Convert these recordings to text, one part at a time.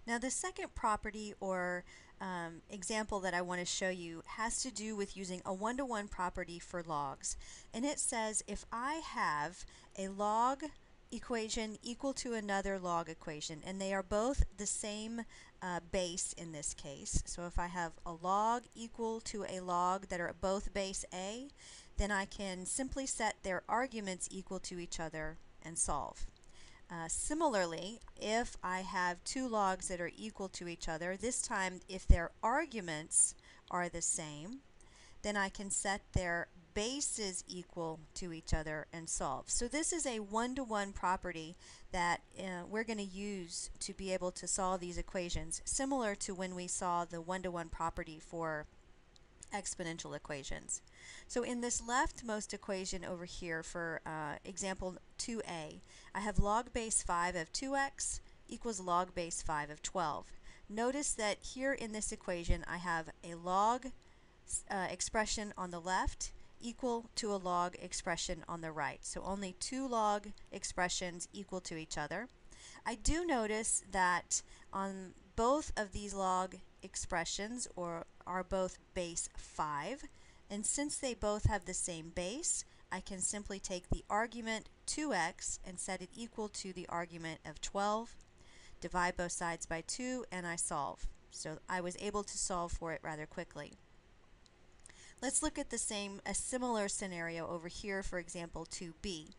Now the second property or example that I want to show you has to do with using a one-to-one property for logs. And it says if I have a log equation equal to another log equation, and they are both the same base in this case. So if I have a log equal to a log that are both base A, then I can simply set their arguments equal to each other and solve. Similarly, if I have two logs that are equal to each other, this time if their arguments are the same, then I can set their bases equal to each other and solve. So this is a one-to-one property that we're going to use to be able to solve these equations, similar to when we saw the one-to-one property for exponential equations. So in this leftmost equation over here for example 2a, I have log base 5 of 2x equals log base 5 of 12. Notice that here in this equation I have a log expression on the left equal to a log expression on the right. So only two log expressions equal to each other. I do notice that on both of these log expressions are both base 5, and since they both have the same base, I can simply take the argument 2x and set it equal to the argument of 12, divide both sides by 2, and I solve. So I was able to solve for it rather quickly. Let's look at a similar scenario over here for example 2b.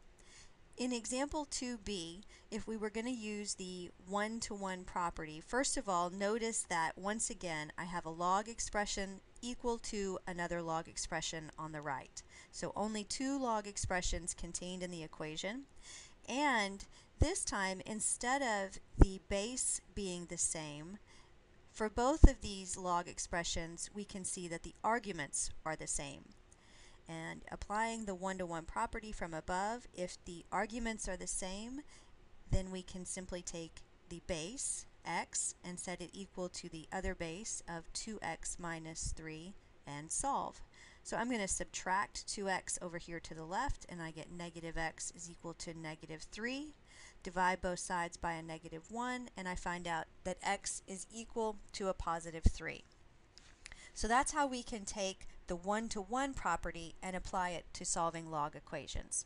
In example 2b, if we were going to use the one-to-one property, first of all, notice that once again I have a log expression equal to another log expression on the right. So only two log expressions contained in the equation. And this time, instead of the base being the same, for both of these log expressions, we can see that the arguments are the same. And applying the one-to-one property from above, if the arguments are the same, then we can simply take the base, x, and set it equal to the other base of 2x minus 3 and solve. So I'm going to subtract 2x over here to the left, and I get negative x is equal to negative 3. Divide both sides by a negative 1, and I find out that x is equal to a positive 3. So that's how we can take the one-to-one property and apply it to solving log equations.